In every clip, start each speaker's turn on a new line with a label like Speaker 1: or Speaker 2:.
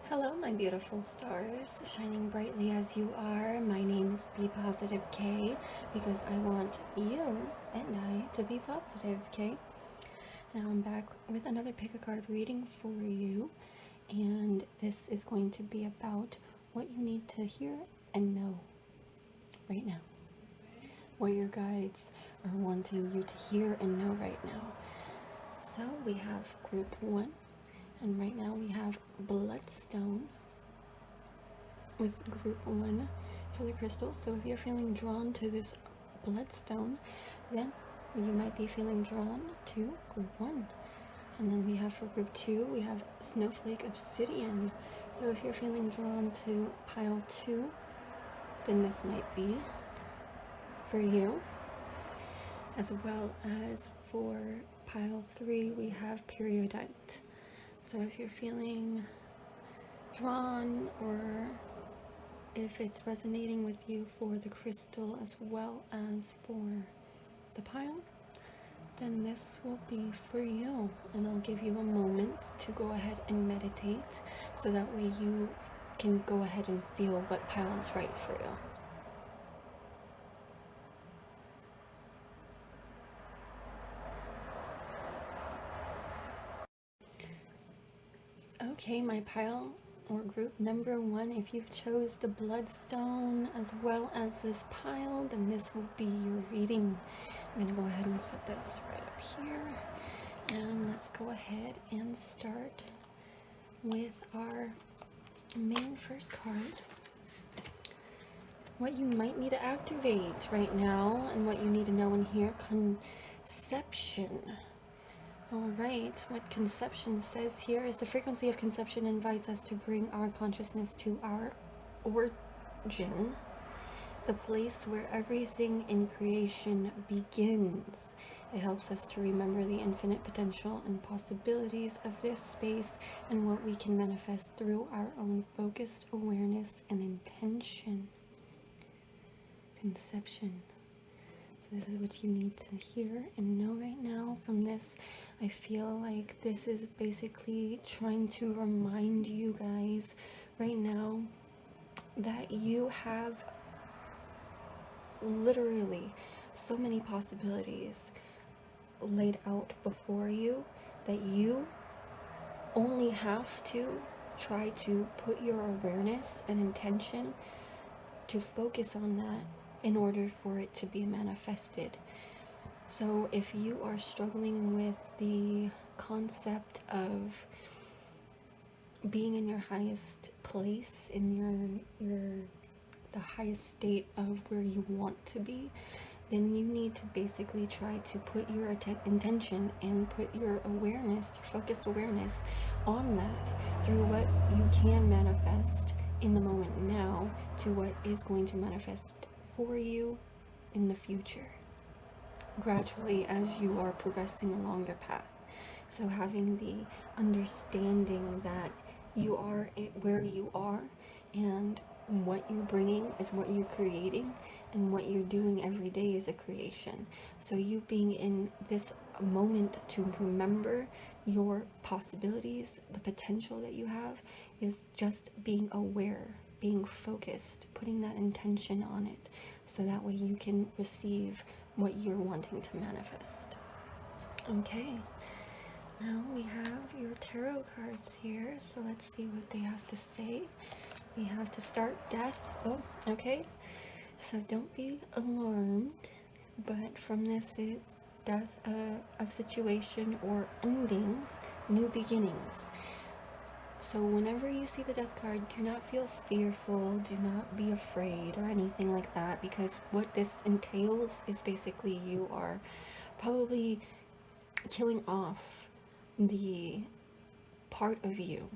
Speaker 1: Hello, my beautiful stars, shining brightly as you are. My name is Be Positive K because I want you and I to be positive, K. Now I'm back with another pick a card reading for you, and this is going to be about what you need to hear and know right now. What your guides are wanting you to hear and know right now. So we have group 1. And right now we have Bloodstone with group 1 for the crystals. So if you're feeling drawn to this Bloodstone, then you might be feeling drawn to group 1. And then we have for group 2, we have Snowflake Obsidian. So if you're feeling drawn to pile 2, then this might be for you. As well as for pile 3, we have Peridot. So if you're feeling drawn, or if it's resonating with you for the crystal as well as for the pile, then this will be for you. And I'll give you a moment to go ahead and meditate, so that way you can go ahead and feel what pile is right for you. Okay, my pile or group number 1, if you've chose the Bloodstone as well as this pile, then this will be your reading. I'm going to go ahead and set this right up here. And let's go ahead and start with our main first card. What you might need to activate right now and what you need to know in here. Conception. Alright, what conception says here is the frequency of conception invites us to bring our consciousness to our origin, the place where everything in creation begins. It helps us to remember the infinite potential and possibilities of this space and what we can manifest through our own focused awareness and intention. Conception. So this is what you need to hear and know right now from this. I feel like this is basically trying to remind you guys right now that you have literally so many possibilities laid out before you, that you only have to try to put your awareness and intention to focus on that in order for it to be manifested. So if you are struggling with the concept of being in your highest place, in the highest state of where you want to be, then you need to basically try to put your intention and put your awareness, your focused awareness on that, through what you can manifest in the moment now to what is going to manifest for you in the future, gradually as you are progressing along your path. So having the understanding that you are where you are, and what you're bringing is what you're creating, and what you're doing every day is a creation. So you being in this moment to remember your possibilities, the potential that you have, is just being aware, being focused, putting that intention on it, so that way you can receive what you're wanting to manifest. Okay, now we have your tarot cards here, so let's see what they have to say. We have to start death. Oh, okay, so don't be alarmed, but from this it's death of situation or endings, new beginnings. So whenever you see the death card, do not feel fearful, do not be afraid or anything like that, because what this entails is basically you are probably killing off the part of you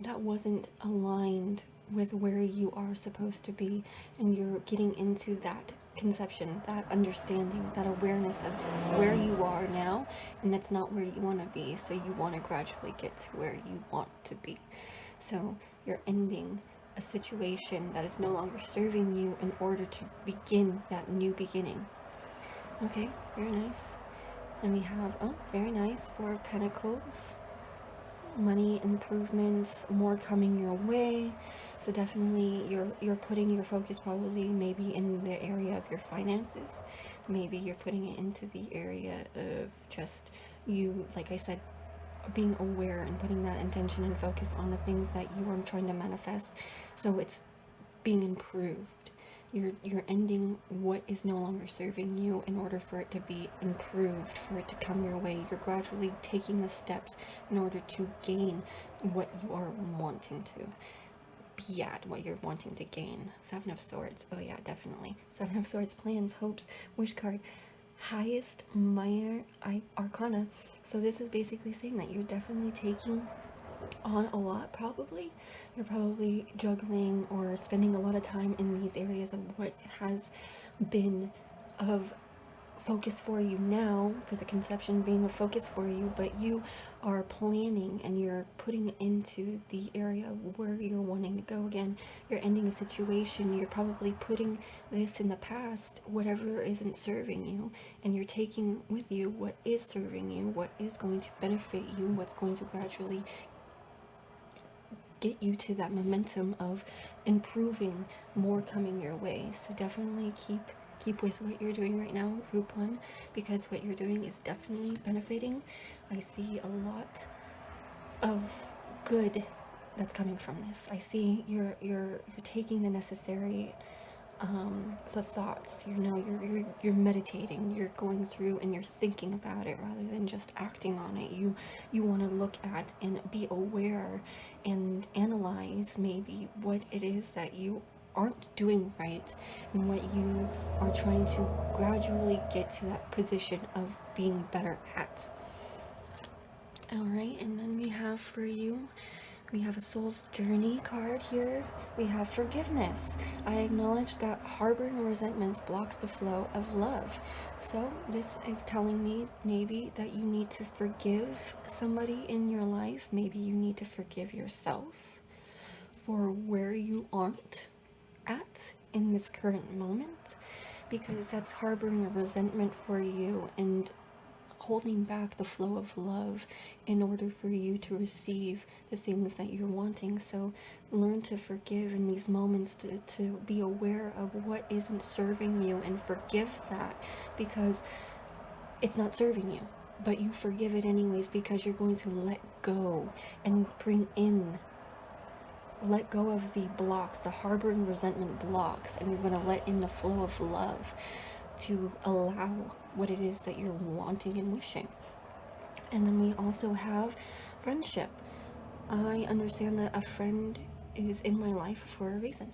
Speaker 1: that wasn't aligned with where you are supposed to be, and you're getting into that conception, that understanding, that awareness of where you are now, and that's not where you want to be. So you want to gradually get to where you want to be. So you're ending a situation that is no longer serving you in order to begin that new beginning. Okay, very nice. And we have, oh, very nice, 4 of Pentacles. money improvements, more coming your way. So definitely you're putting your focus probably maybe in the area of your finances. Maybe you're putting it into the area of just you, like I said, being aware and putting that intention and focus on the things that you are trying to manifest. So it's being improved. You're ending what is no longer serving you in order for it to be improved, for it to come your way. You're gradually taking the steps in order to gain what you are wanting to be at, what you're wanting to gain. Seven of Swords. Oh yeah, definitely. Seven of Swords, plans, hopes, wish card. Highest minor arcana. So this is basically saying that you're definitely taking on a lot. Probably you're probably juggling or spending a lot of time in these areas of what has been of focus for you now, for the conception being a focus for you, but you are planning and you're putting into the area where you're wanting to go. Again, you're ending a situation, you're probably putting this in the past, whatever isn't serving you, and you're taking with you what is serving you, what is going to benefit you, what's going to gradually get you to that momentum of improving, more coming your way. So definitely keep with what you're doing right now, group 1, because what you're doing is definitely benefiting. I see a lot of good that's coming from this. I see you're taking the necessary the thoughts, you're meditating, you're going through and you're thinking about it rather than just acting on it. You want to look at and be aware and analyze maybe what it is that you aren't doing right and what you are trying to gradually get to that position of being better at. All right, and then we have for you, we have a soul's journey card here. We have forgiveness. I acknowledge that harboring resentments blocks the flow of love. So this is telling me maybe that you need to forgive somebody in your life. Maybe you need to forgive yourself for where you aren't at in this current moment, because that's harboring a resentment for you and holding back the flow of love in order for you to receive the things that you're wanting. So learn to forgive in these moments, to be aware of what isn't serving you and forgive that, because it's not serving you, but you forgive it anyways because you're going to let go and let go of the blocks, the harboring resentment blocks, and you're going to let in the flow of love to allow what it is that you're wanting and wishing. And then we also have friendship. I understand that a friend is in my life for a reason.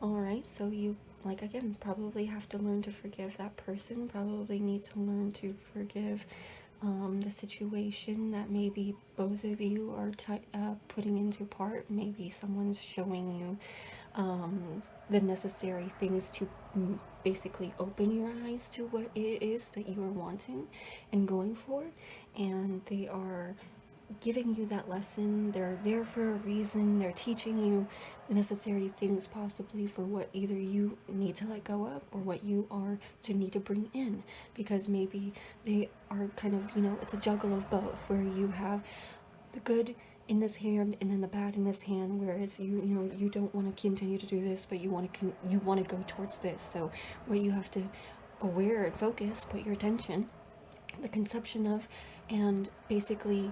Speaker 1: Alright, so you, like again, probably have to learn to forgive that person, probably need to learn to forgive the situation that maybe both of you are putting into part. Maybe someone's showing you the necessary things to basically open your eyes to what it is that you are wanting and going for, and they are giving you that lesson. They're there for a reason. They're teaching you the necessary things possibly for what either you need to let go of or what you are to need to bring in, because maybe they are kind of, it's a juggle of both, where you have the good in this hand and then the bad in this hand, whereas you don't want to continue to do this, but you want to go towards this. So what you have to aware and focus, put your attention, the conception of, and basically,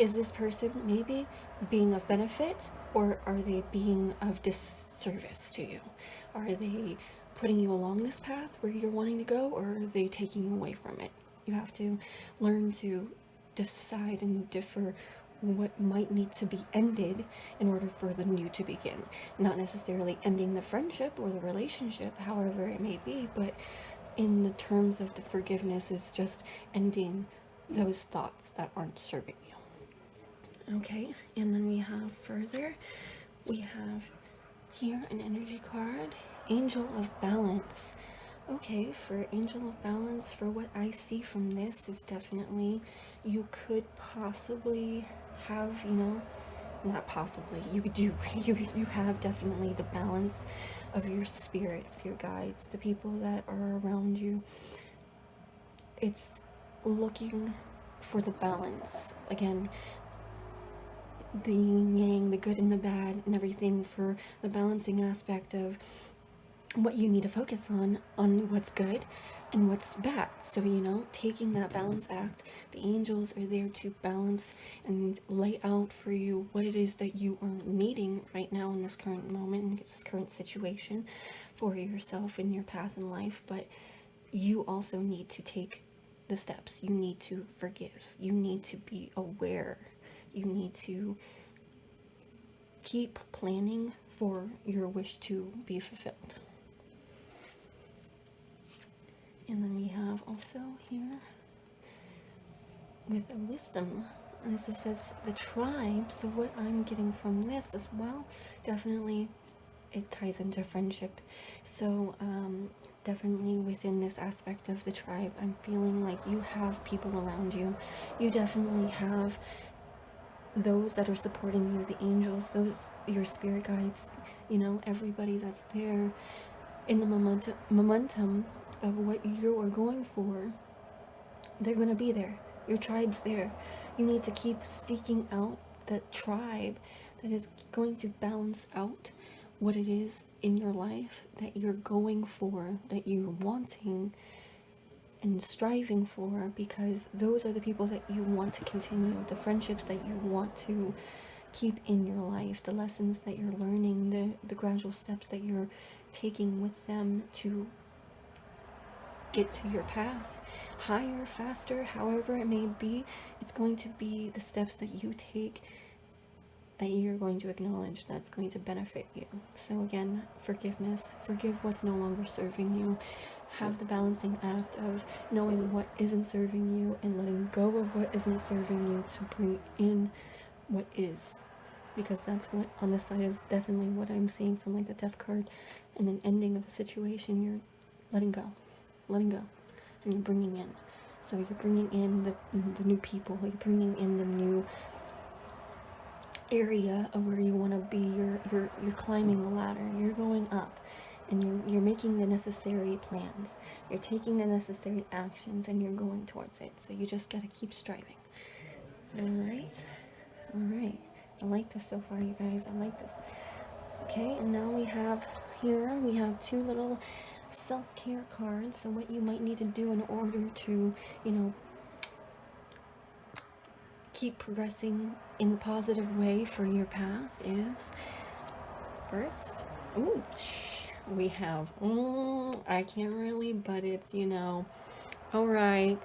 Speaker 1: is this person maybe being of benefit, or are they being of disservice to you? Are they putting you along this path where you're wanting to go, or are they taking you away from it? You have to learn to decide and differ what might need to be ended in order for the new to begin. Not necessarily ending the friendship or the relationship, however it may be, but in the terms of the forgiveness is just ending those thoughts that aren't serving you. Okay, and then we have further, we have here an energy card, Angel of Balance. Okay, for Angel of Balance, for what I see from this is definitely you could possibly have, not possibly, you do, you have definitely the balance of your spirits, your guides, the people that are around you. It's looking for the balance. Again, the yin yang, the good and the bad, and everything for the balancing aspect of what you need to focus on what's good and what's bad. So, you know, taking that balance act, the angels are there to balance and lay out for you what it is that you are needing right now in this current moment, in this current situation for yourself and your path in life. But you also need to take the steps. You need to forgive. You need to be aware. You need to keep planning for your wish to be fulfilled. And then we have also here with a wisdom, as it says the tribe. So what I'm getting from this as well, definitely it ties into friendship. So definitely within this aspect of the tribe, I'm feeling like you have people around you. You definitely have those that are supporting you, the angels, those your spirit guides, you know, everybody that's there in the momentum of what you are going for. They're going to be there. Your tribe's there. You need to keep seeking out that tribe that is going to balance out what it is in your life that you're going for, that you're wanting and striving for, because those are the people that you want to continue, the friendships that you want to keep in your life, the lessons that you're learning, the gradual steps that you're taking with them to get to your path higher, faster, however it may be. It's going to be the steps that you take that you're going to acknowledge that's going to benefit you. So again, forgiveness. Forgive what's no longer serving you. Have the balancing act of knowing what isn't serving you and letting go of what isn't serving you to bring in what is. Because that's what on this side is definitely what I'm seeing from like the death card and then ending of the situation. You're letting go, and you're bringing in. So you're bringing in the new people. You're bringing in the new area of where you want to be. You're climbing the ladder. You're going up, and you're making the necessary plans. You're taking the necessary actions, and you're going towards it. So you just gotta keep striving. All right. I like this so far, you guys. I like this. Okay, and now we have two little self-care cards. So what you might need to do in order to, you know, keep progressing in the positive way for your path is first, we have, I can't really, but it's, you know, all right,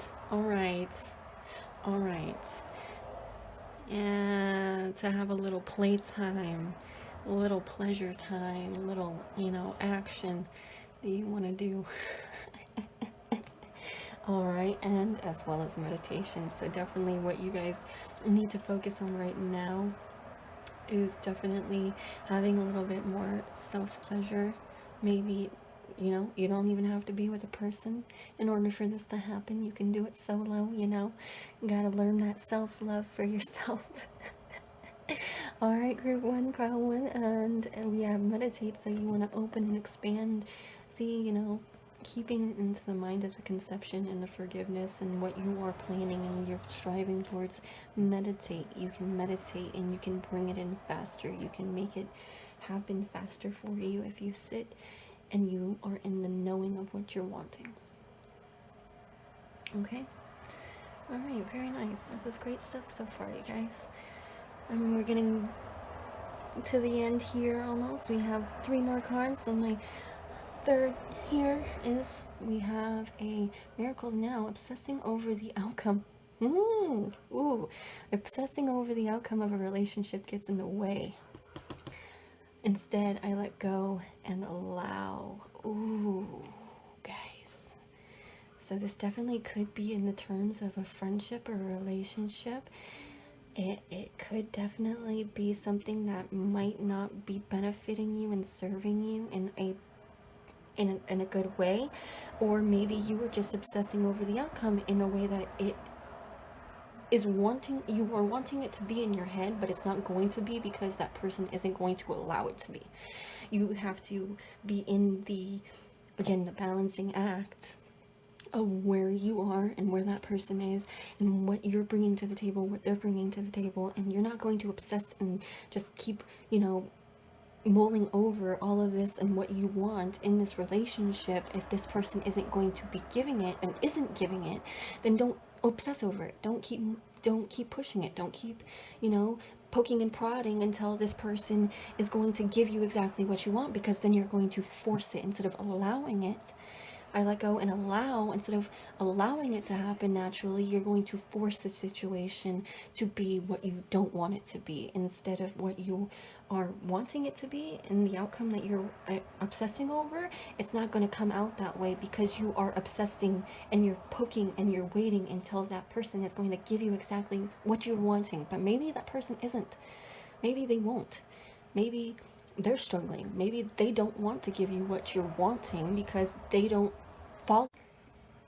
Speaker 1: and to have a little playtime, a little pleasure time, a little, you know, action that you want to do. All right, and as well as meditation. So definitely what you guys need to focus on right now is definitely having a little bit more self-pleasure. Maybe, you know, you don't even have to be with a person in order for this to happen. You can do it solo, you know. You gotta learn that self-love for yourself. All right, group 1, pile 1, and we have meditate. So you want to open and expand. See, you know, keeping into the mind of the conception and the forgiveness and what you are planning and you're striving towards. Meditate. You can meditate and you can bring it in faster. You can make it happen faster for you if you sit and you are in the knowing of what you're wanting. Okay? Alright, very nice. This is great stuff so far, you guys. We're getting to the end here almost. We have 3 more cards. So my third here is we have a miracle now, obsessing over the outcome. Obsessing over the outcome of a relationship gets in the way. Instead, I let go and allow. Guys. So this definitely could be in the terms of a friendship or a relationship. It could definitely be something that might not be benefiting you and serving you in a good way, or maybe you were just obsessing over the outcome in a way that it is you are wanting it to be in your head, but it's not going to be because that person isn't going to allow it to be. You have to be in the balancing act of where you are and where that person is and what you're bringing to the table, what they're bringing to the table, and you're not going to obsess and just keep, mulling over all of this and what you want in this relationship. If this person isn't going to be giving it and isn't giving it, then don't obsess over it. Don't keep pushing it. Don't keep, poking and prodding until this person is going to give you exactly what you want, because then you're going to force it instead of allowing it. I let go and allow. Instead of allowing it to happen naturally, you're going to force the situation to be what you don't want it to be instead of what you are wanting it to be. And the outcome that you're obsessing over, it's not going to come out that way, because you are obsessing and you're poking and you're waiting until that person is going to give you exactly what you're wanting. But maybe that person isn't. Maybe they won't. Maybe they're struggling. Maybe they don't want to give you what you're wanting because they don't follow.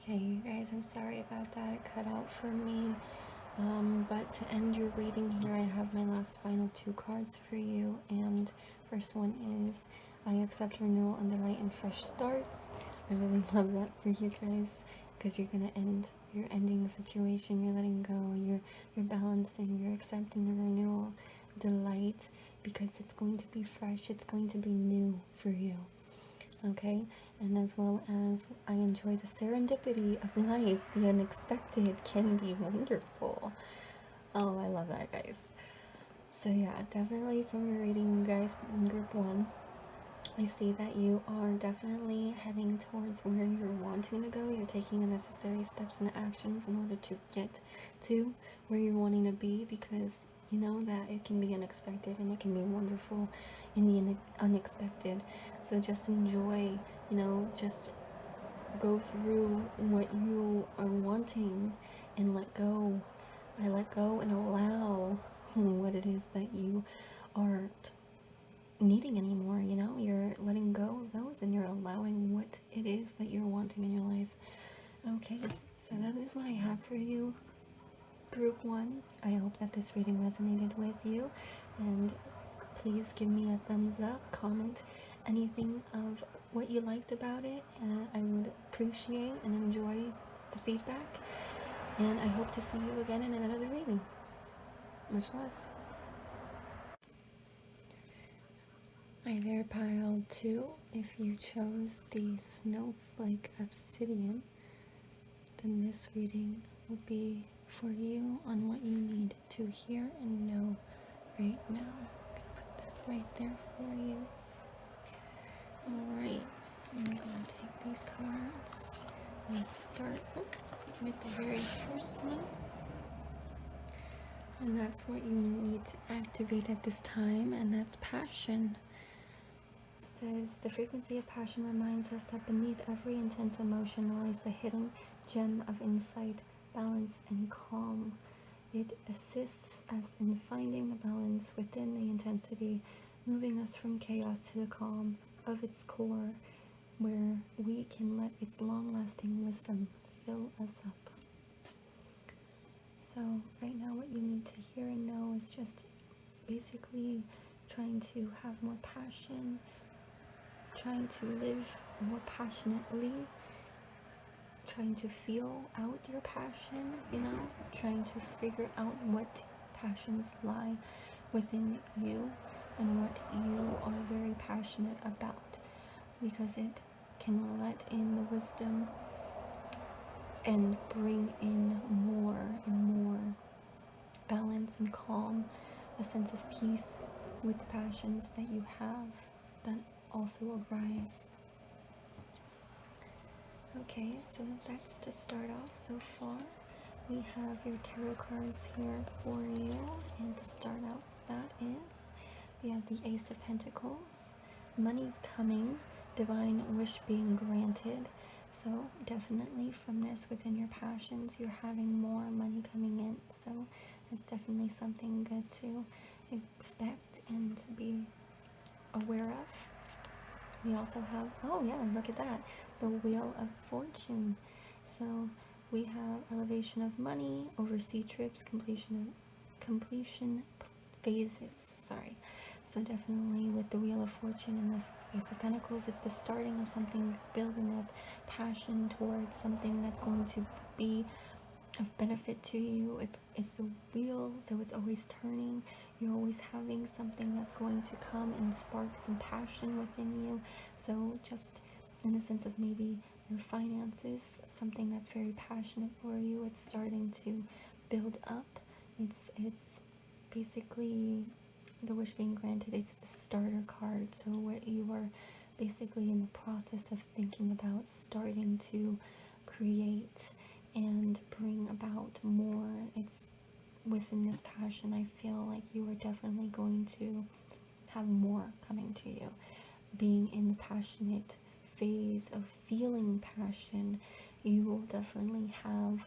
Speaker 1: Okay, you guys, I'm sorry about that. It cut out for me. But to end your reading here, I have my last final 2 cards for you. And first one is, I accept renewal and delight in fresh starts. I really love that for you guys, because you're ending the situation, you're letting go, you're balancing, you're accepting the renewal, delight, because it's going to be fresh, it's going to be new for you. Okay, and as well as I enjoy the serendipity of life. The unexpected can be wonderful. Oh, I love that, guys. So yeah, definitely from your reading, you guys, in group 1, I see that you are definitely heading towards where you're wanting to go. You're taking the necessary steps and actions in order to get to where you're wanting to be, because you know that it can be unexpected and it can be wonderful in the unexpected. So just enjoy, just go through what you are wanting and let go. I let go and allow what it is that you aren't needing anymore. You're letting go of those and you're allowing what it is that you're wanting in your life. Okay, so that is what I have for you, group 1. I hope that this reading resonated with you, and please give me a thumbs up, comment anything of what you liked about it, and I would appreciate and enjoy the feedback. And I hope to see you again in another reading. Much love. Hi there, pile 2. If you chose the Snowflake Obsidian, then this reading will be for you on what you need to hear and know right now. I'm going to put that right there for you. Alright, I'm going to take these cards and start with the very first one. And that's what you need to activate at this time, and that's passion. Says the frequency of passion reminds us that beneath every intense emotion lies the hidden gem of insight, balance, and calm. It assists us in finding the balance within the intensity, moving us from chaos to the calm of its core, where we can let its long-lasting wisdom fill us up. So right now what you need to hear and know is just basically trying to have more passion, trying to live more passionately, trying to feel out your passion, trying to figure out what passions lie within you and what you are very passionate about, because it can let in the wisdom and bring in more and more balance and calm, a sense of peace with the passions that you have that also arise. Okay, so that's to start off so far. We have your tarot cards here for you, and to start out, that is, we have the Ace of Pentacles, money coming, divine wish being granted. So definitely from this, within your passions, you're having more money coming in. So it's definitely something good to expect and to be aware of. We also have, oh yeah, look at that, the Wheel of Fortune. So we have elevation of money, overseas trips, completion phases. So definitely with the Wheel of Fortune and the Ace of Pentacles, it's the starting of something, building up passion towards something that's going to be of benefit to you. It's the wheel, so it's always turning. You're always having something that's going to come and spark some passion within you. So just in the sense of maybe your finances, something that's very passionate for you, it's starting to build up. It's basically the wish being granted. It's the starter card. So what you are basically in the process of thinking about starting to create and bring about more. It's within this passion, I feel like you are definitely going to have more coming to you. Being in the passionate phase of feeling passion, you will definitely have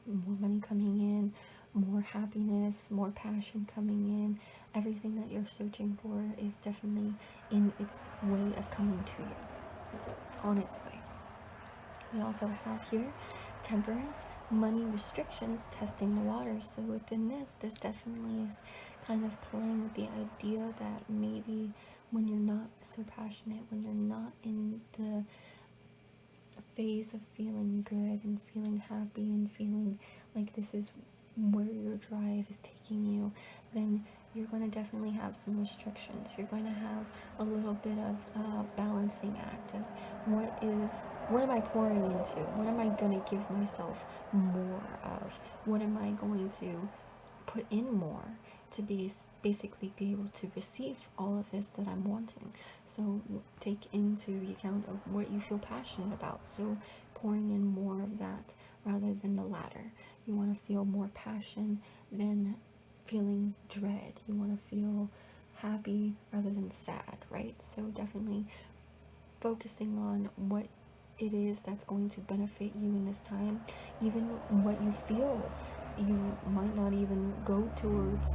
Speaker 1: more money coming in, more happiness, more passion coming in. Everything that you're searching for is definitely in its way of coming to you, on its way. We also have here temperance, money restrictions, testing the waters. So within this definitely is kind of playing with the idea that maybe when you're not so passionate, when you're not in the phase of feeling good and feeling happy and feeling like this is where your drive is taking you, then you're going to definitely have some restrictions. You're going to have a little bit of a balancing act of what am I pouring into? What am I going to give myself more of? What am I going to put in more to basically be able to receive all of this that I'm wanting? So take into the account of what you feel passionate about. So pouring in more of that rather than the latter. You want to feel more passion than feeling dread. You want to feel happy rather than sad, right? So definitely focusing on what it is that's going to benefit you in this time. Even what you feel, you might not even go towards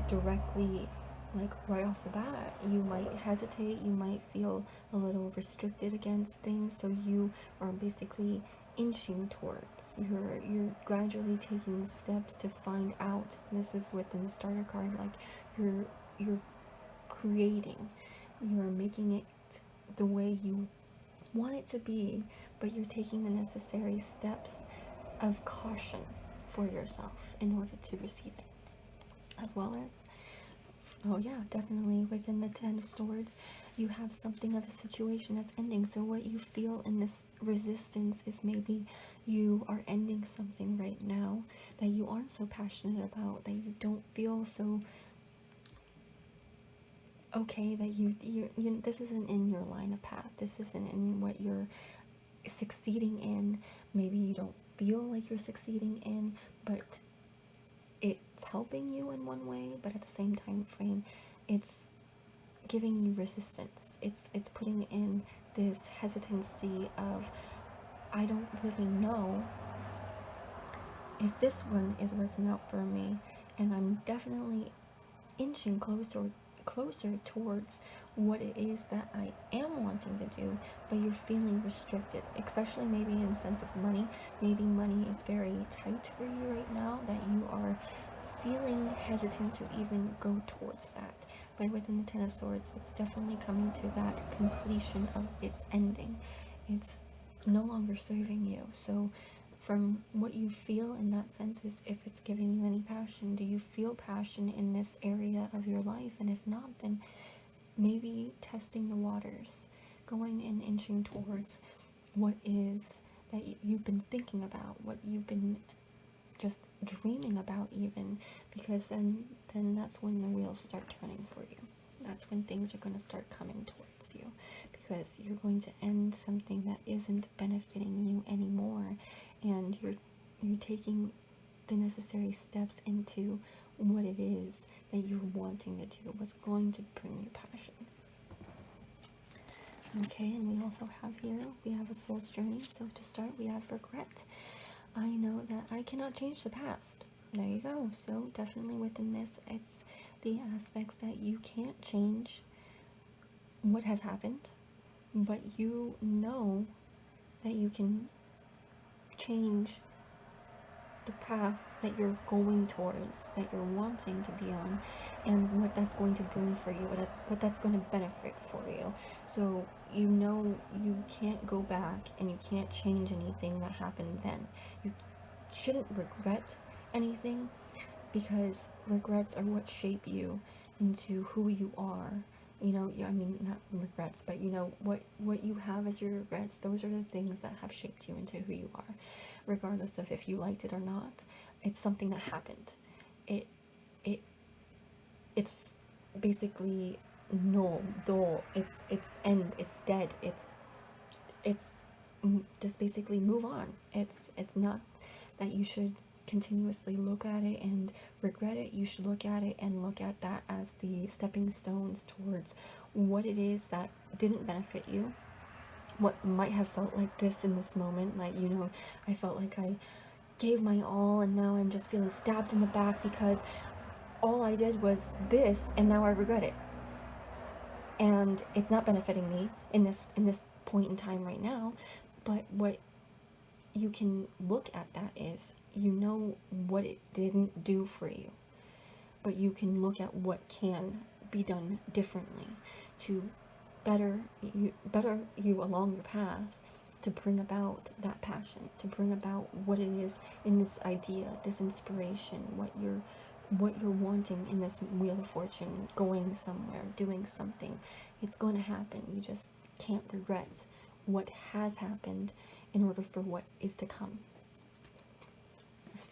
Speaker 1: directly, like right off the bat. You might hesitate, you might feel a little restricted against things, so you are basically inching towards. You're gradually taking steps to find out. This is within the starter card, like you're creating, you're making it the way you want it to be, but you're taking the necessary steps of caution for yourself in order to receive it. As well as, oh yeah, definitely within the 10 of Swords, you have something of a situation that's ending. So what you feel in this resistance is maybe you are ending something right now that you aren't so passionate about, that you don't feel so okay, that you this isn't in your line of path. This isn't in what you're succeeding in. Maybe you don't feel like you're succeeding in, but it's helping you in one way, but at the same time frame, it's giving you resistance. It's putting in this hesitancy of, I don't really know if this one is working out for me, and I'm definitely inching closer towards what it is that I am wanting to do, but you're feeling restricted, especially maybe in the sense of money. Maybe money is very tight for you right now, that you are feeling hesitant to even go towards that. But within the 10 of Swords, it's definitely coming to that completion of its ending. It's no longer serving you. So from what you feel in that sense is if it's giving you any passion. Do you feel passion in this area of your life? And if not, then maybe testing the waters, going and inching towards what is that you've been thinking about, what you've been just dreaming about even, because then that's when the wheels start turning for you. That's when things are going to start coming towards you, because you're going to end something that isn't benefiting you anymore, and you're taking the necessary steps into what it is that you're wanting to do, what's going to bring you passion. Okay, and we also have here, we have a soul's journey. So to start, we have regret. I know that I cannot change the past. There you go. So definitely within this, it's the aspects that you can't change what has happened, but you know that you can change the path that you're going towards, that you're wanting to be on, and what that's going to bring for you, what that's going to benefit for you. So you know you can't go back and you can't change anything that happened then. You shouldn't regret anything, because regrets are what shape you into who you are. You know, I mean, not regrets, but you know, what you have as your regrets, those are the things that have shaped you into who you are. Regardless of if you liked it or not, it's something that happened. It, it, it's basically null, dull, it's end, it's dead, it's just basically move on. It's not that you should continuously look at it and regret it. You should look at it and look at that as the stepping stones towards what it is that didn't benefit you, what might have felt like this in this moment. Like, you know, I felt like I gave my all and now I'm just feeling stabbed in the back because all I did was this and now I regret it. And it's not benefiting me in this point in time right now. But what you can look at that is, you know what it didn't do for you, but you can look at what can be done differently to better you along your path, to bring about that passion, to bring about what it is in this idea, this inspiration, what you're wanting in this Wheel of Fortune, going somewhere, doing something. It's going to happen. You just can't regret what has happened in order for what is to come.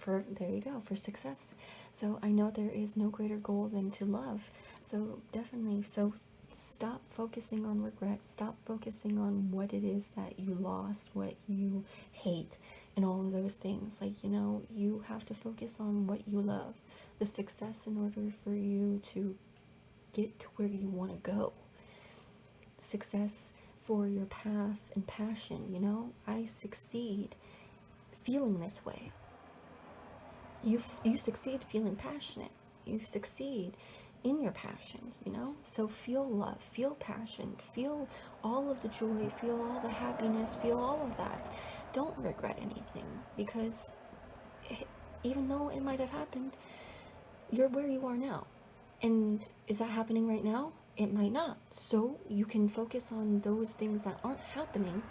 Speaker 1: There you go, for success. So I know there is no greater goal than to love. So definitely, so stop focusing on regret. Stop focusing on what it is that you lost, what you hate, and all of those things. Like, you know, you have to focus on what you love. The success in order for you to get to where you want to go. Success for your path and passion, you know? I succeed feeling this way. You succeed feeling passionate. You succeed in your passion, you know? So feel love, feel passion, feel all of the joy, feel all the happiness, feel all of that. Don't regret anything, because even though it might have happened, you're where you are now. And is that happening right now? It might not. So you can focus on those things that aren't happening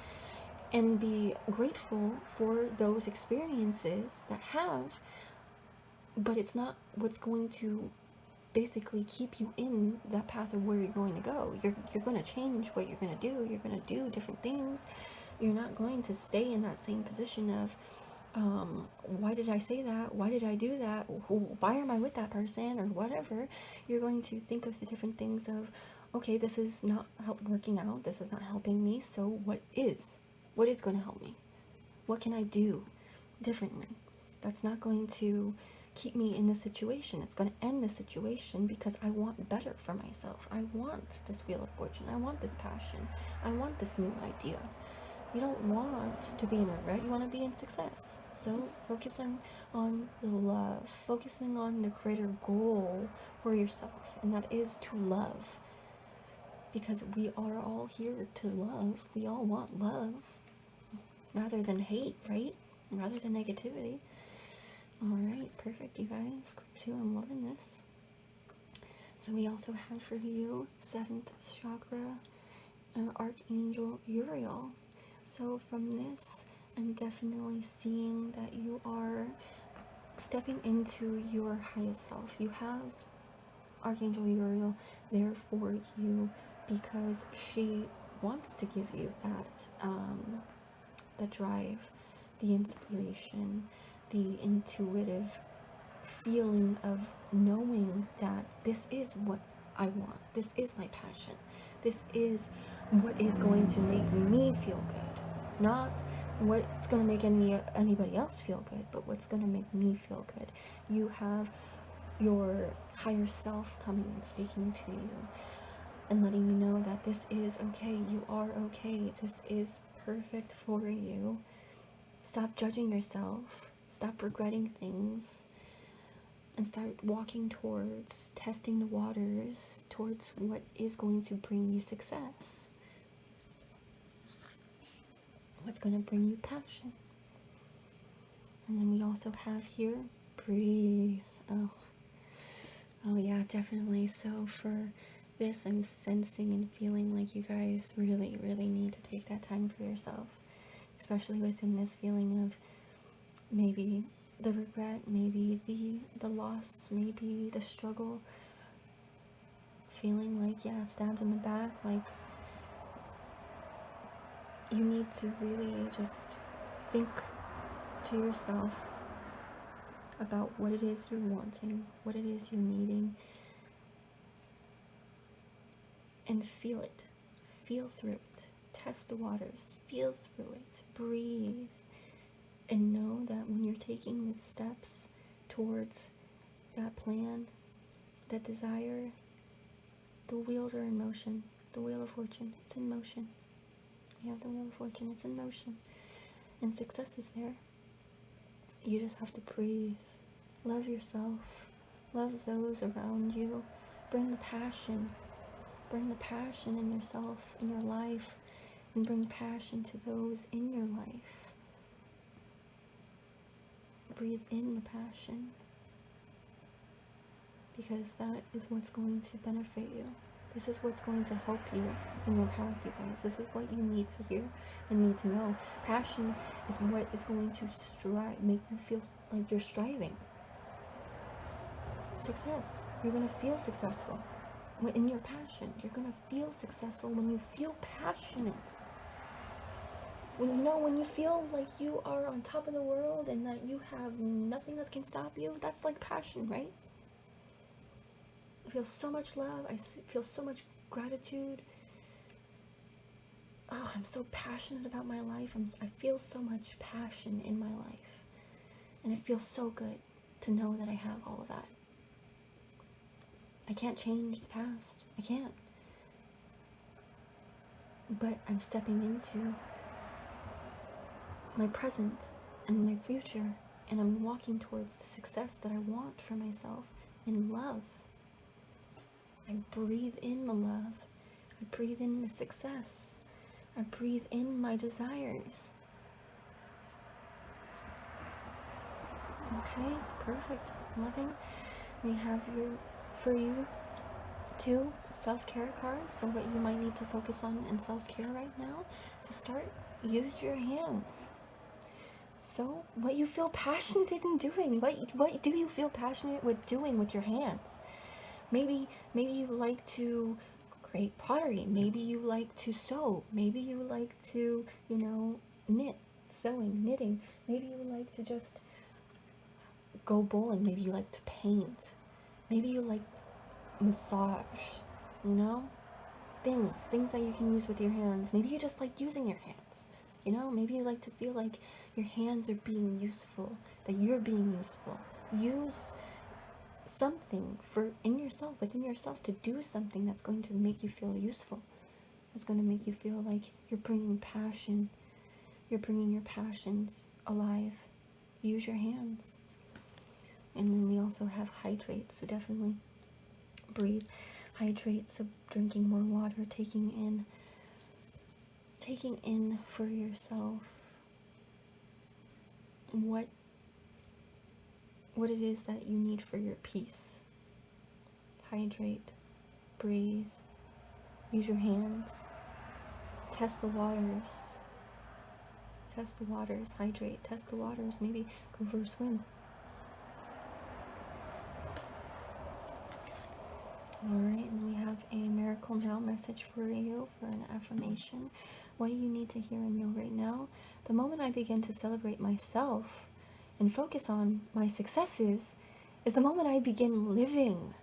Speaker 1: and be grateful for those experiences that have, but it's not what's going to basically keep you in that path of where you're going to go. You're going to change what you're going to do. You're going to do different things. You're not going to stay in that same position of, why did I say that? Why did I do that? Why am I with that person? Or whatever. You're going to think of the different things of, okay, this is not working out. This is not helping me. So what is? What is going to help me? What can I do differently? That's not going to keep me in this situation. It's going to end the situation, because I want better for myself. I want this Wheel of Fortune. I want this passion. I want this new idea. You don't want to be in regret. You want to be in success. So focusing on the love, focusing on the greater goal for yourself, and that is to love. Because we are all here to love. We all want love rather than hate, right? Rather than negativity. Alright, perfect, you guys. Group 2, I'm loving this. So we also have for you 7th chakra, Archangel Uriel. So from this, I'm definitely seeing that you are stepping into your highest self. You have Archangel Uriel there for you because she wants to give you that, the drive, the inspiration, the intuitive feeling of knowing that this is what I want. This is my passion. This is what is going to make me feel good. Not what's going to make anybody else feel good, but what's going to make me feel good. You have your higher self coming and speaking to you and letting you know that this is okay. You are okay. This is perfect for you. Stop judging yourself. Stop regretting things. And start walking towards, testing the waters, towards what is going to bring you success. What's going to bring you passion. And then we also have here, breathe. Oh yeah, definitely. So for this, I'm sensing and feeling like you guys really, really need to take that time for yourself, especially within this feeling of maybe the regret, maybe the loss, maybe the struggle, feeling like, yeah, stabbed in the back. Like, you need to really just think to yourself about what it is you're wanting, what it is you're needing, and feel it. Feel through it. Test the waters. Feel through it. Breathe. And know that when you're taking the steps towards that plan, that desire, the wheels are in motion. The wheel of fortune, it's in motion. We have the wheel of fortune, it's in motion. And success is there. You just have to breathe. Love yourself. Love those around you. Bring the passion. Bring the passion in yourself, in your life, and bring passion to those in your life. Breathe in the passion, because that is what's going to benefit you. This is what's going to help you in your path, you guys. This is what you need to hear and need to know. Passion is what is going to make you feel like you're striving. Success. You're going to feel successful. In your passion, you're going to feel successful when you feel passionate. When you feel like you are on top of the world and that you have nothing that can stop you, that's like passion, right? I feel so much love. I feel so much gratitude. Oh, I'm so passionate about my life. I feel so much passion in my life. And it feels so good to know that I have all of that. I can't change the past. I can't. But I'm stepping into my present and my future, and I'm walking towards the success that I want for myself in love. I breathe in the love. I breathe in the success. I breathe in my desires. Okay, perfect. Loving. We have for you two self-care cards. So what you might need to focus on in self-care right now, to start, use your hands. So what you feel passionate in doing, what do you feel passionate with doing with your hands? Maybe you like to create pottery. Maybe you like to sew. Maybe you like to, knit, sewing, knitting. Maybe you like to just go bowling. Maybe you like to paint. Maybe you like massage, things that you can use with your hands. Maybe you just like using your hands, maybe you like to feel like your hands are being useful, that you're being useful. Use something within yourself to do something that's going to make you feel useful, that's going to make you feel like you're bringing passion, you're bringing your passions alive. Use your hands. And then we also have hydrate, so definitely breathe. Hydrate, so drinking more water, taking in for yourself what it is that you need for your peace. Hydrate, breathe, use your hands, test the waters, hydrate, test the waters, maybe go for a swim. Alright, and we have a Miracle Now message for you, for an affirmation. What you need to hear and know right now: the moment I begin to celebrate myself and focus on my successes is the moment I begin living.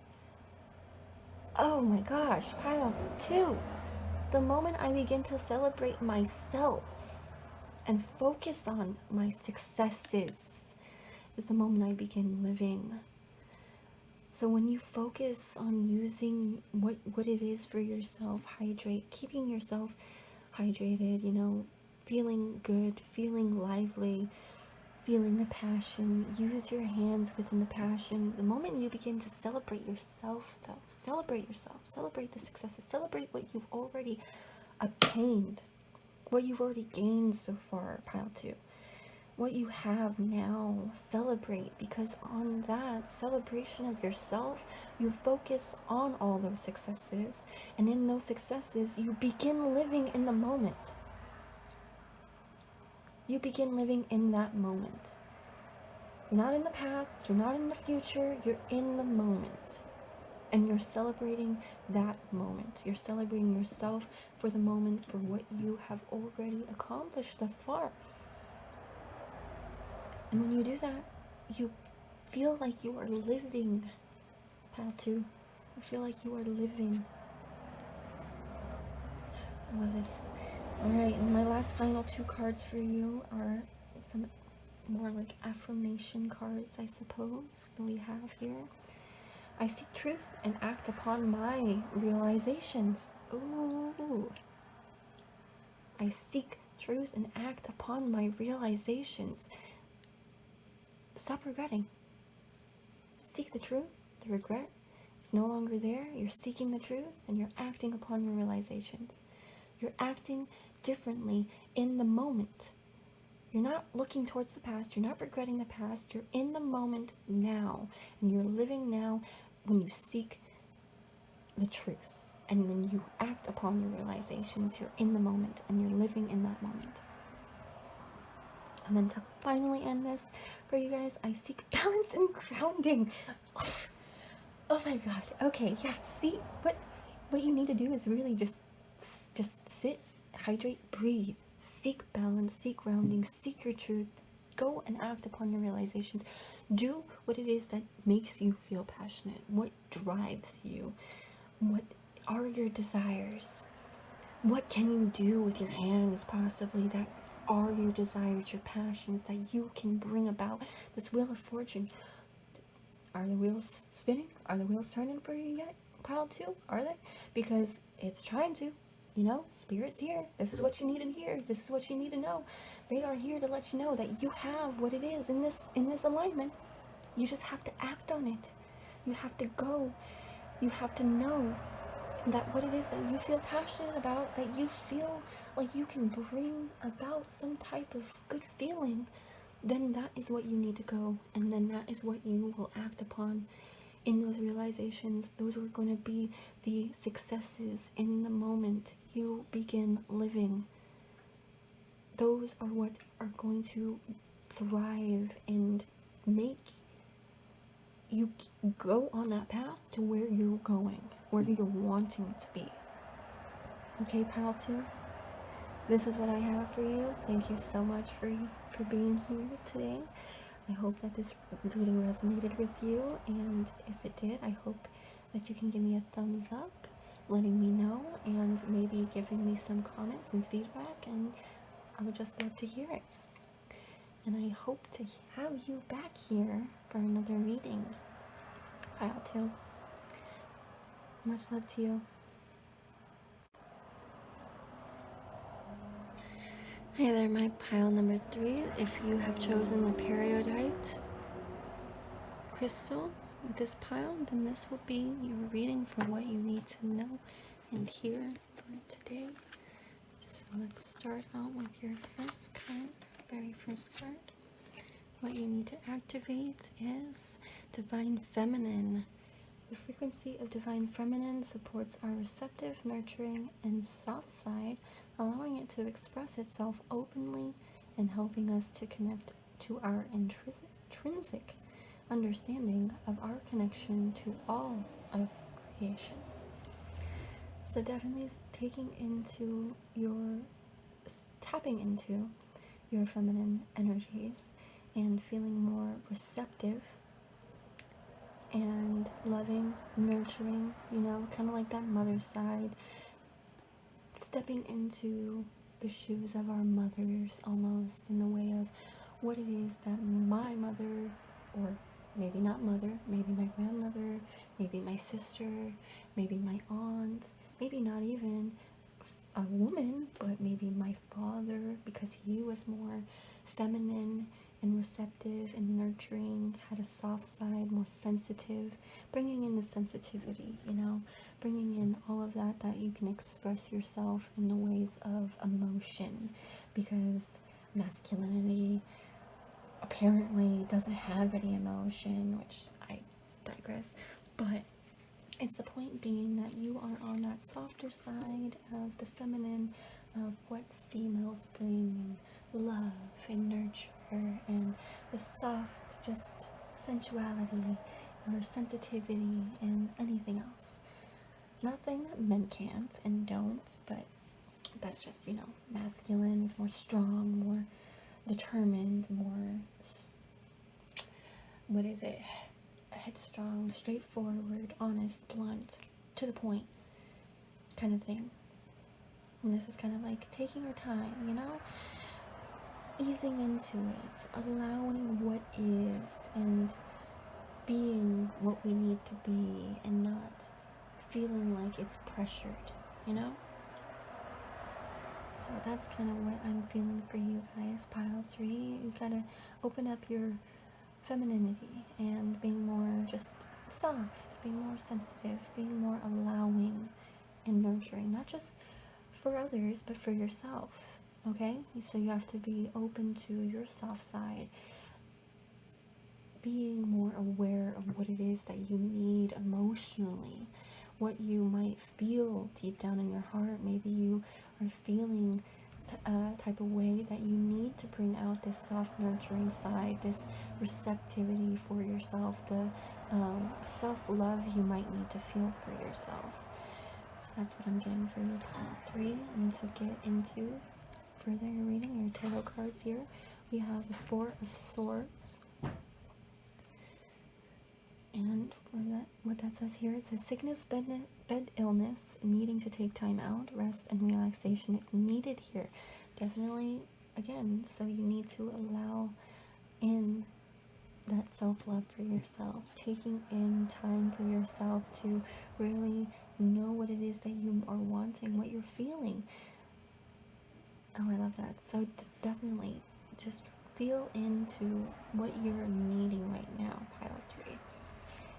Speaker 1: Oh my gosh, pile 2. The moment I begin to celebrate myself and focus on my successes is the moment I begin living. So when you focus on using what it is for yourself, hydrate, keeping yourself hydrated, feeling good, feeling lively, feeling the passion, use your hands within the passion. The moment you begin to celebrate yourself, though, celebrate yourself, celebrate the successes, celebrate what you've already obtained, what you've already gained so far, pile 2. what you have now. Celebrate, because on that celebration of yourself, you focus on all those successes, and in those successes, you begin living in the moment. You begin living in that moment. You're not in the past, you're not in the future, you're in the moment. And you're celebrating that moment. You're celebrating yourself for the moment, for what you have already accomplished thus far. And when you do that, you feel like you are living, pal 2. You feel like you are living. I love this. Alright, and my last final 2 cards for you are some more like affirmation cards, I suppose, that we have here. I seek truth and act upon my realizations. Ooh. I seek truth and act upon my realizations. Stop regretting. Seek the truth. The regret is no longer there. You're seeking the truth and you're acting upon your realizations. You're acting differently in the moment. You're not looking towards the past. You're not regretting the past. You're in the moment now. And you're living now when you seek the truth. And when you act upon your realizations, you're in the moment and you're living in that moment. And then to finally end this for you guys, I seek balance and grounding. Oh my god. Okay, yeah. See, what you need to do is really just sit, hydrate, breathe. Seek balance, seek grounding, seek your truth. Go and act upon your realizations. Do what it is that makes you feel passionate. What drives you? What are your desires? What can you do with your hands possibly that are your desires, your passions, that you can bring about this wheel of fortune? Are the wheels spinning? Are the wheels turning for you yet? Pile 2? Are they? Because it's trying to. You know, Spirit's here. This is what you need to hear. This is what you need to know. They are here to let you know that you have what it is in this alignment. You just have to act on it. You have to go. You have to know that what it is that you feel passionate about, that you feel like you can bring about some type of good feeling, then that is what you need to go, and then that is what you will act upon in those realizations. Those are going to be the successes in the moment you begin living. Those are what are going to thrive and make you go on that path to where you're going, where you're wanting to be. Okay, pile 2? This is what I have for you. Thank you so much for being here today. I hope that this reading resonated with you, and if it did, I hope that you can give me a thumbs up, letting me know, and maybe giving me some comments and feedback, and I would just love to hear it. And I hope to have you back here for another reading. Pile 2. Much love to you. Hey there, my pile number 3. If you have chosen the Peridot crystal with this pile, then this will be your reading for what you need to know and hear for today. So let's start out with your first card, very first card. What you need to activate is Divine Feminine. The frequency of Divine Feminine supports our receptive, nurturing, and soft side, allowing it to express itself openly and helping us to connect to our intrinsic understanding of our connection to all of creation. So definitely tapping into your feminine energies and feeling more receptive and loving, nurturing, you know, kind of like that mother side, stepping into the shoes of our mothers almost, in the way of what it is that my mother, or maybe not mother, maybe my grandmother, maybe my sister, maybe my aunt, maybe not even a woman, but maybe my father, because he was more feminine and receptive and nurturing, had a soft side, more sensitive, bringing in the sensitivity, you know, bringing in all of that you can express yourself in the ways of emotion, because masculinity apparently doesn't have any emotion, which I digress. But it's the point being that you are on that softer side of the feminine, of what females bring, love and nurture and the soft just sensuality or sensitivity and anything else. Not saying that men can't and don't, but that's just, masculine is more strong, more determined, more, what is it, headstrong, straightforward, honest, blunt, to the point kind of thing. And this is kind of like taking your time, easing into it, allowing what is, and being what we need to be, and not feeling like it's pressured, So that's kind of what I'm feeling for you guys, pile 3. You gotta open up your femininity and being more just soft, being more sensitive, being more allowing and nurturing, not just for others, but for yourself, okay? So you have to be open to your soft side, being more aware of what it is that you need emotionally, what you might feel deep down in your heart. Maybe you are feeling a type of way that you need to bring out this soft nurturing side, this receptivity for yourself, the self-love you might need to feel for yourself. So that's what I'm getting for your pile 3. And to get into further your reading, your tarot cards here, we have the 4 of Swords. And for that, what that says here, it says sickness, bed illness, needing to take time out, rest and relaxation is needed here. Definitely, again, so you need to allow in that self-love for yourself, taking in time for yourself to really know what it is that you are wanting, what you're feeling. Oh, I love that. So definitely just feel into what you're needing right now, pile 3.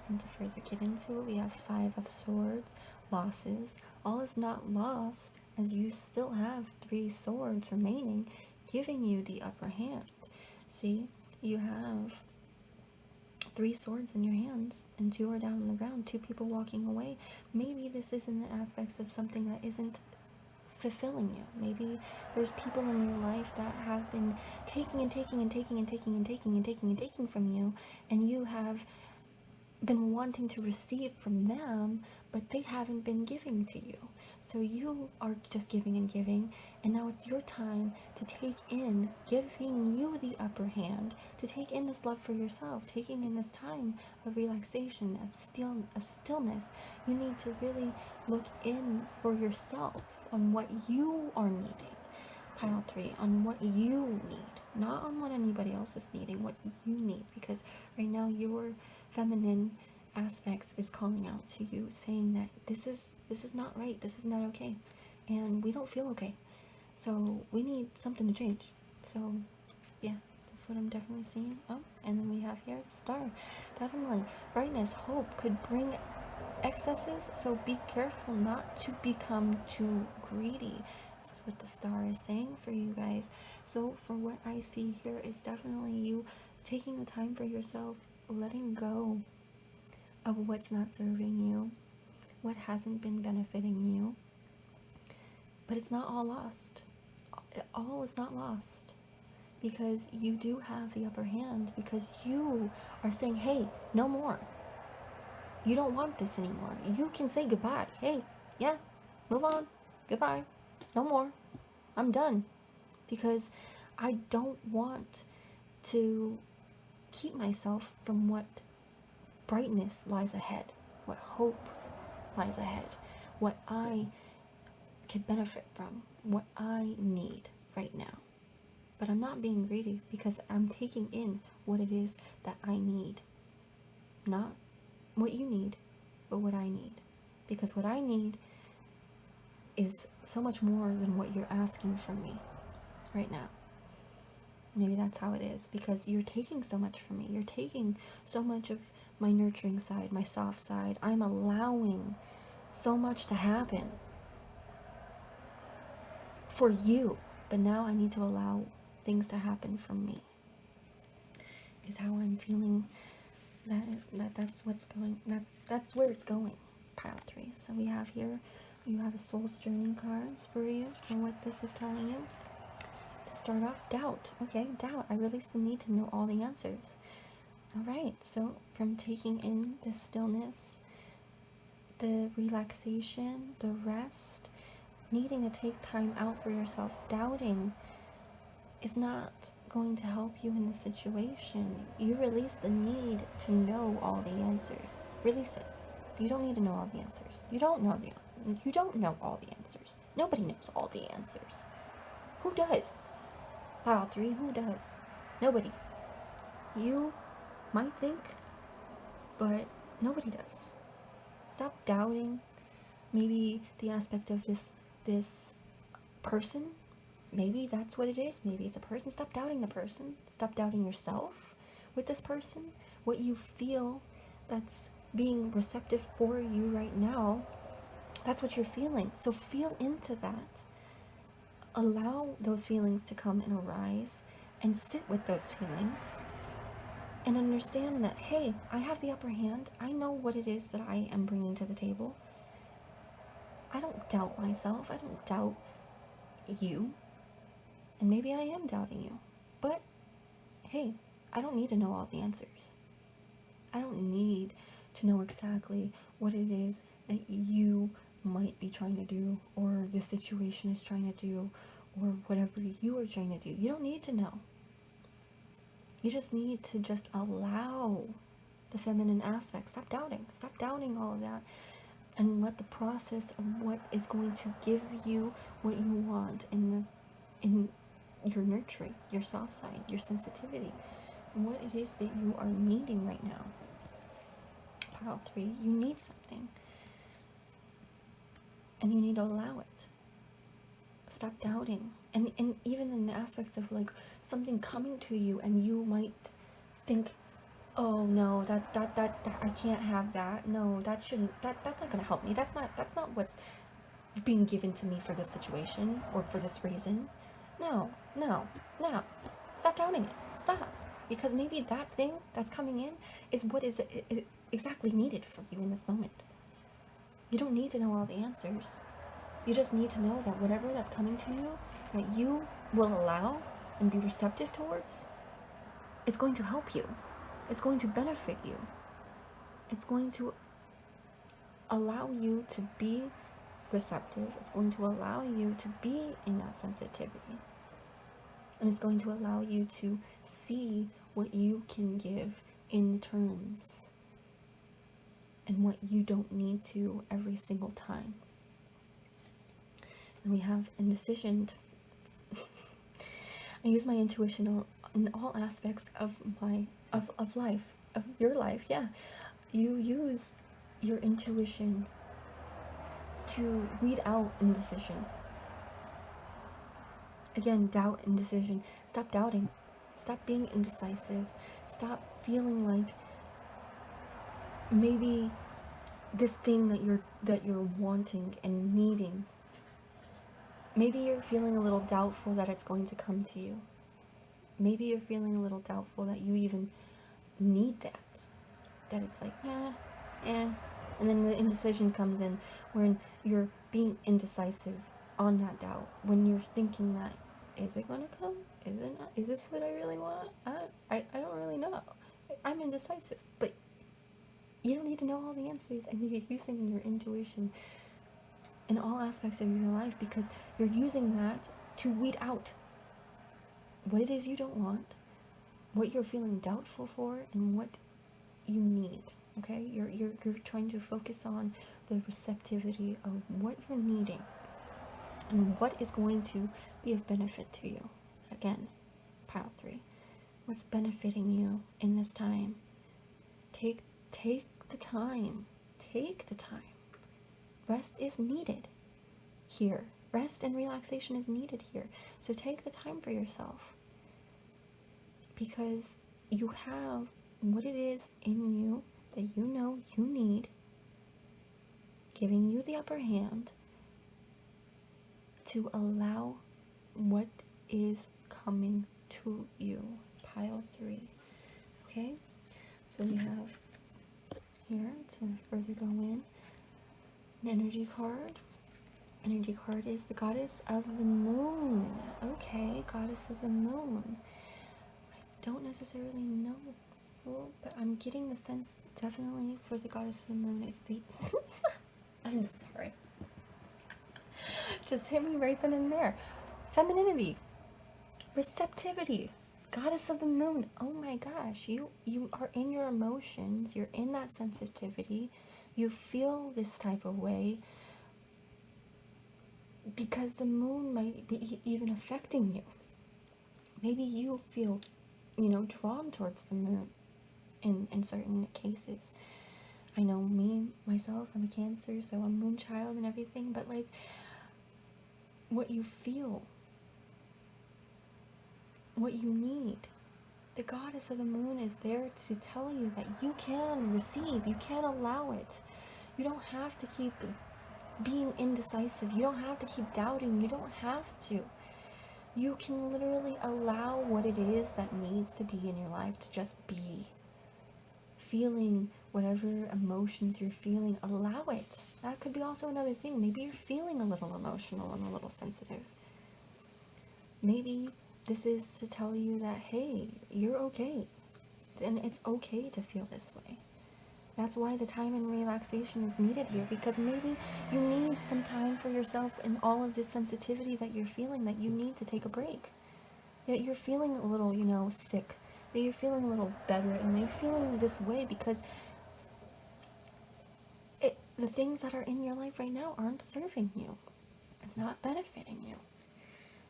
Speaker 1: And to further get into it, we have 5 of Swords, losses. All is not lost, as you still have 3 swords remaining, giving you the upper hand. See, you have 3 swords in your hands, and 2 are down on the ground, 2 people walking away. Maybe this is in the aspects of something that isn't fulfilling you. Maybe there's people in your life that have been taking and taking and taking and taking and taking and taking and taking from you, and you have been wanting to receive from them, but they haven't been giving to you. So you are just giving and giving, and now it's your time to take in, giving you the upper hand, to take in this love for yourself, taking in this time of relaxation, of stillness. You need to really look in for yourself on what you are needing. Pile 3, on what you need, not on what anybody else is needing, what you need, because right now your feminine aspects is calling out to you, saying that this is not right, this is not okay, and we don't feel okay, so we need something to change. So yeah, that's what I'm definitely seeing. Oh, and then we have here the Star. Definitely brightness, hope could bring excesses, so be careful not to become too greedy. This is what the Star is saying for you guys. So for what I see here is definitely you taking the time for yourself, letting go of what's not serving you, what hasn't been benefiting you. But it's not all lost. All is not lost, because you do have the upper hand, because you are saying, hey, no more. You don't want this anymore. You can say goodbye. Hey, yeah, move on. Goodbye. No more. I'm done. Because I don't want to keep myself from what brightness lies ahead, what hope lies ahead, what I could benefit from, what I need right now. But I'm not being greedy, because I'm taking in what it is that I need. Not what you need, but what I need. Because what I need is so much more than what you're asking from me right now. Maybe that's how it is, because you're taking so much from me. You're taking so much of my nurturing side, my soft side. I'm allowing so much to happen for you, but now I need to allow things to happen from me. is how I'm feeling that's what's going, that's where it's going. Pile 3. So we have here, you have a soul's journey cards for you. So what this is telling you, to start off, doubt. Okay, doubt. I release the need to know all the answers. Alright, so from taking in the stillness, the relaxation, the rest, needing to take time out for yourself, doubting is not going to help you in the situation. You release the need to know all the answers. Release it. You don't need to know all the answers. You don't know all the answers. Nobody knows all the answers. Who does? Pile 3, who does? Nobody. You might think, but nobody does. Stop doubting maybe the aspect of this person. Maybe that's what it is. Maybe it's a person. Stop doubting the person. Stop doubting yourself with this person. What you feel that's being receptive for you right now, that's what you're feeling. So feel into that. Allow those feelings to come and arise, and sit with those feelings and understand that, hey, I have the upper hand. I know what it is that I am bringing to the table. I don't doubt myself. I don't doubt you. And maybe I am doubting you. But, hey, I don't need to know all the answers. I don't need to know exactly what it is that you might be trying to do, or the situation is trying to do, or whatever you are trying to do. You don't need to know. You just need to just allow the feminine aspect. Stop doubting. Stop doubting all of that. And let the process of what is going to give you what you want in your nurturing, your soft side, your sensitivity, and what it is that you are needing right now. Pile 3, you need something. And you need to allow it. Stop doubting. And even in the aspects of like something coming to you, and you might think, oh no, that I can't have that. No, that's not gonna help me. That's not what's being given to me for this situation or for this reason. No. Stop doubting it. Stop. Because maybe that thing that's coming in is what is exactly needed for you in this moment. You don't need to know all the answers. You just need to know that whatever that's coming to you, that you will allow and be receptive towards, it's going to help you. It's going to benefit you. It's going to allow you to be receptive. It's going to allow you to be in that sensitivity. And it's going to allow you to see what you can give in terms, and what you don't need to every single time. And we have indecision. I use my intuition in all aspects of life, of your life. Yeah, you use your intuition to weed out indecision. Again, doubt, indecision. Stop doubting. Stop being indecisive. Stop feeling like maybe this thing that you're wanting and needing, maybe you're feeling a little doubtful that it's going to come to you. Maybe you're feeling a little doubtful that you even need that. That it's like, and then the indecision comes in, when you're being indecisive on that doubt, when you're thinking that, is it going to come? Is it not? Is this what I really want? I don't really know. I'm indecisive. But you don't need to know all the answers, and you're using your intuition in all aspects of your life, because you're using that to weed out what it is you don't want, what you're feeling doubtful for, and what you need. Okay, you're trying to focus on the receptivity of what you're needing and what is going to be of benefit to you. Again, pile 3, what's benefiting you in this time? Take the time. Take the time. Rest is needed here. Rest and relaxation is needed here. So take the time for yourself, because you have what it is in you that you know you need, giving you the upper hand to allow what is coming to you. Pile 3. Okay, so we have here to further go in an energy card. Energy card is the goddess of the moon. Okay, goddess of the moon. I don't necessarily know, but I'm getting the sense definitely for the goddess of the moon. It's the I'm sorry. Just hit me right then and there. Femininity, receptivity, goddess of the moon. Oh my gosh, you are in your emotions. You're in that sensitivity. You feel this type of way because the moon might be even affecting you. Maybe you feel, drawn towards the moon in certain cases. I know me, myself, I'm a Cancer, so I'm moon child and everything, but like, what you feel, what you need, the goddess of the moon is there to tell you that you can receive, you can allow it. You don't have to keep being indecisive, you don't have to keep doubting, you don't have to. You can literally allow what it is that needs to be in your life to just be. Feeling whatever emotions you're feeling, allow it. That could be also another thing. Maybe you're feeling a little emotional and a little sensitive. Maybe this is to tell you that, hey, you're okay. And it's okay to feel this way. That's why the time and relaxation is needed here, because maybe you need some time for yourself and all of this sensitivity that you're feeling, that you need to take a break. That you're feeling a little, sick. That you're feeling a little better, and you're feeling this way because the things that are in your life right now aren't serving you. It's not benefiting you.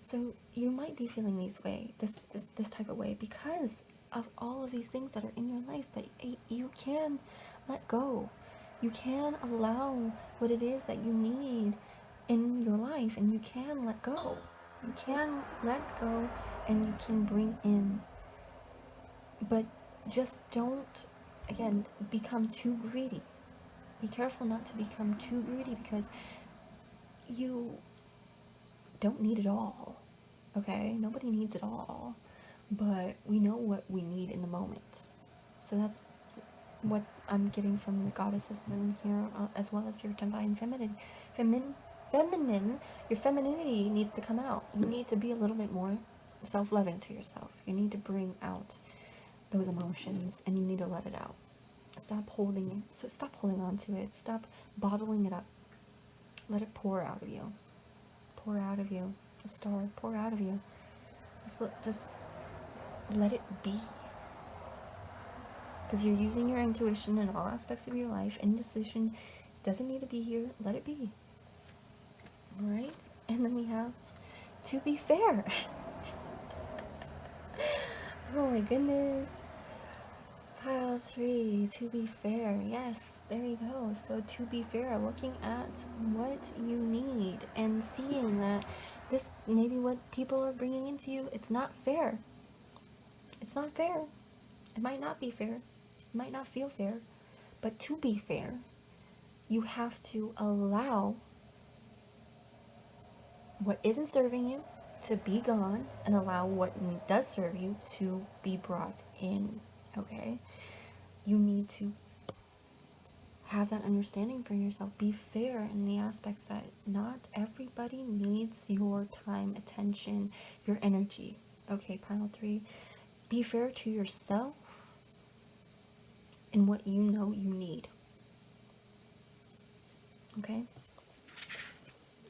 Speaker 1: So you might be feeling this type of way because of all of these things that are in your life, but you can let go. You can allow what it is that you need in your life, and you can let go. You can let go and you can bring in. But just don't, again, become too greedy. Be careful not to become too greedy because you don't need it all. Okay? Nobody needs it all. But we know what we need in the moment. So that's what I'm getting from the goddess of the moon here, as well as your divine feminine. Your femininity needs to come out. You need to be a little bit more self-loving to yourself. You need to bring out those emotions and you need to let it out. Stop holding on to it. Stop bottling it up. Let it pour out of you. Pour out of you. A star, pour out of you. Just let it be. Because you're using your intuition in all aspects of your life. Indecision doesn't need to be here. Let it be. Alright? And then we have to be fair. Oh my goodness. Pile 3, to be fair. Yes, there you go. So to be fair, looking at what you need and seeing that this maybe what people are bringing into you, it's not fair. It's not fair. It might not be fair. It might not feel fair. But to be fair, you have to allow what isn't serving you to be gone and allow what does serve you to be brought in. Okay? You need to have that understanding for yourself. Be fair in the aspects that not everybody needs your time, attention, your energy. Okay, pile 3. Be fair to yourself in what you know you need. Okay?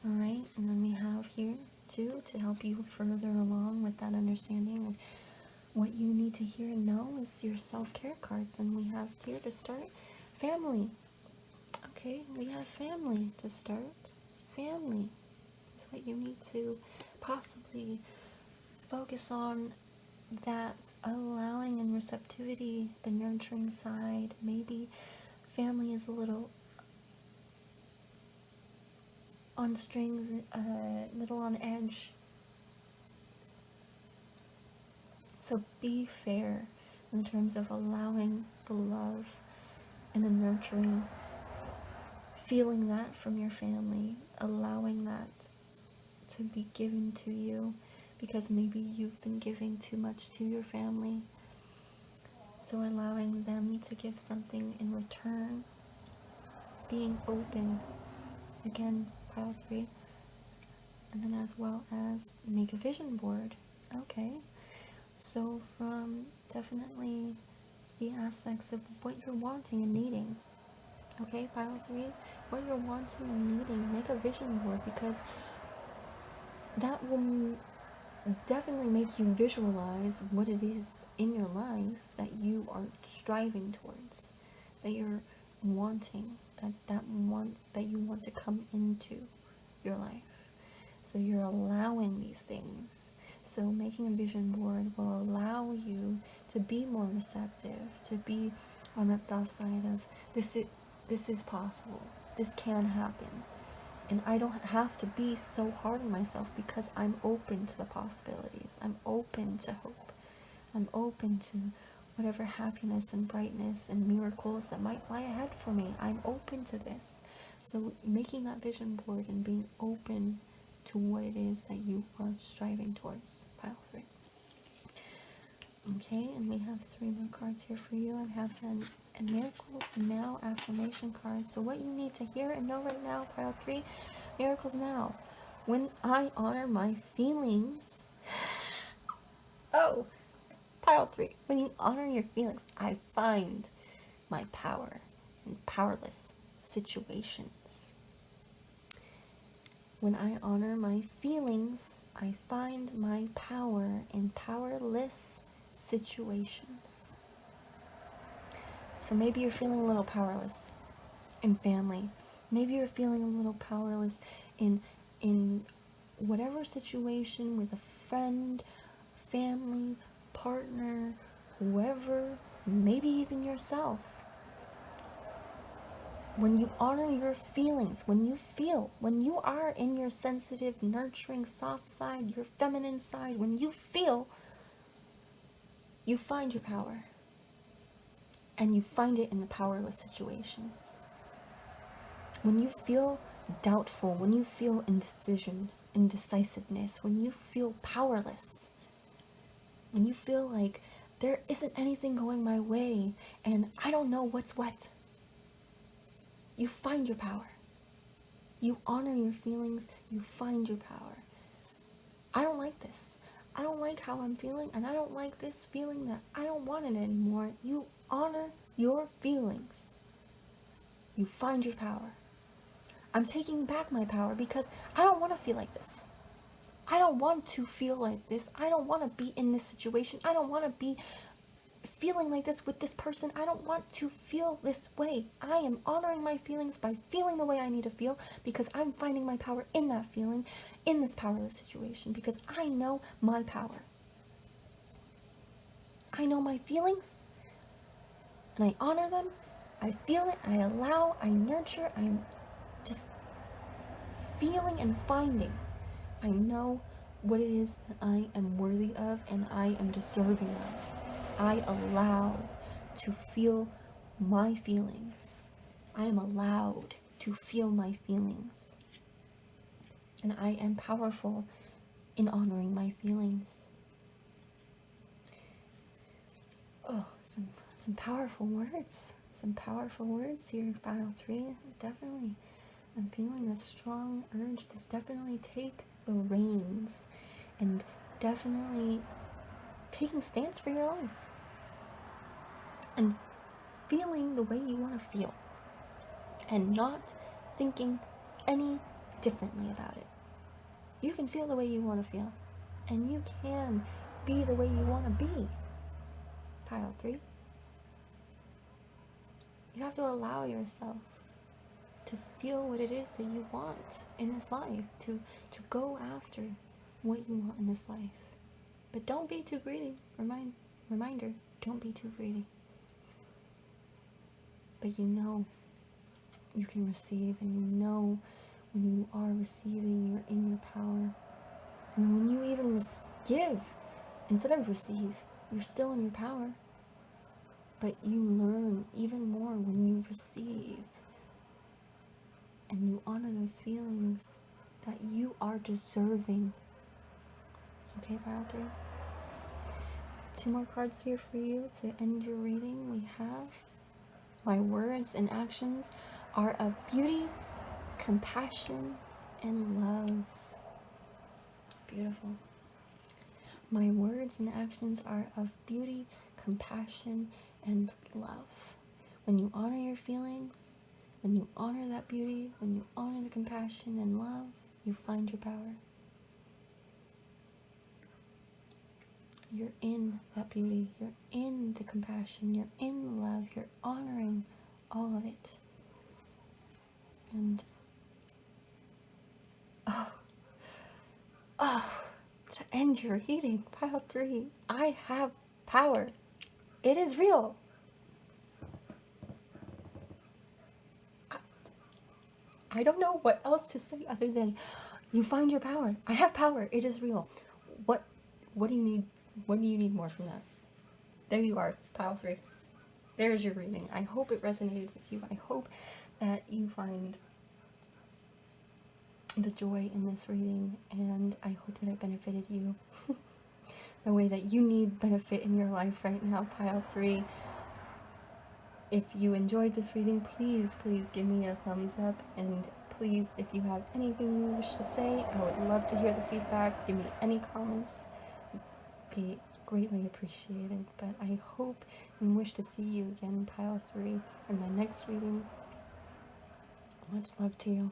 Speaker 1: Alright, and then we have here, too, to help you further along with that understanding of what you need to hear and know is your self-care cards. And we have here to start, family. Okay, we have family to start. Family is what you need to possibly focus on, that allowing and receptivity, the nurturing side. Maybe family is a little on strings, little on edge. So be fair in terms of allowing the love and the nurturing, feeling that from your family, allowing that to be given to you, because maybe you've been giving too much to your family. So allowing them to give something in return, being open, again, pile 3, and then as well as make a vision board. Okay, so from definitely the aspects of what you're wanting and needing. Okay, pile 3, what you're wanting and needing, make a vision board, because that will definitely make you visualize what it is in your life that you are striving towards, that you're wanting, that you want to come into your life. So you're allowing these things. So making a vision board will allow you to be more receptive, to be on that soft side of this is possible, this can happen. And I don't have to be so hard on myself because I'm open to the possibilities. I'm open to hope. I'm open to whatever happiness and brightness and miracles that might lie ahead for me. I'm open to this. So making that vision board and being open to what it is that you are striving towards. Pile 3. Okay, and we have 3 more cards here for you. I have a Miracles Now affirmation card. So what you need to hear and know right now, pile 3, Miracles Now. When I honor my feelings, oh, pile 3, when you honor your feelings, I find my power in powerless situations. When I honor my feelings, I find my power in powerless situations. So maybe you're feeling a little powerless in family. Maybe you're feeling a little powerless in whatever situation with a friend, family, partner, whoever, maybe even yourself. When you honor your feelings, when you are in your sensitive, nurturing, soft side, your feminine side, when you feel, you find your power. And you find it in the powerless situations. When you feel doubtful, when you feel indecisiveness, when you feel powerless, when you feel like there isn't anything going my way and I don't know what's what, you find your power. You honor your feelings, you find your power. I don't like this. I don't like how I'm feeling, and I don't like this feeling that I don't want it anymore. You honor your feelings. You find your power. I'm taking back my power because I don't want to feel like this. I don't want to feel like this. I don't want to be in this situation. I don't want to be feeling like this with this person. I don't want to feel this way. I am honoring my feelings by feeling the way I need to feel because I'm finding my power in that feeling, in this powerless situation, because I know my power. I know my feelings, and I honor them. I feel it, I allow, I nurture, I'm just feeling and finding. I know what it is that I am worthy of and I am deserving of. I allow to feel my feelings. I am allowed to feel my feelings. And I am powerful in honoring my feelings. Oh, some powerful words. Some powerful words here, file 3. Definitely. I'm feeling a strong urge to definitely take the reins and definitely taking stance for your life and feeling the way you want to feel and not thinking any differently about it. You can feel the way you want to feel and you can be the way you want to be. Pile 3. You have to allow yourself to feel what it is that you want in this life, to go after what you want in this life. But don't be too greedy. Reminder, don't be too greedy. But you know you can receive, and you know when you are receiving, you're in your power. And when you even give instead of receive, you're still in your power. But you learn even more when you receive. And you honor those feelings that you are deserving. Okay, pile 3? 2 more cards here for you to end your reading. We have, my words and actions are of beauty, compassion, and love. Beautiful. My words and actions are of beauty, compassion, and love. When you honor your feelings, when you honor that beauty, when you honor the compassion and love, you find your power. You're in that beauty, you're in the compassion, you're in the love, you're honoring all of it. And to end your reading, pile 3, I have power. It is real. I don't know what else to say other than you find your power. I have power. It is real. What do you need? What do you need more from that? There you are, pile 3. There's your reading. I hope it resonated with you. I hope that you find the joy in this reading, and I hope that it benefited you the way that you need benefit in your life right now, pile 3. If you enjoyed this reading, please give me a thumbs up, and please, if you have anything you wish to say, I would love to hear the feedback. Give me any comments. Be greatly appreciated. But I hope and wish to see you again, pile 3, in my next reading. Much love to you.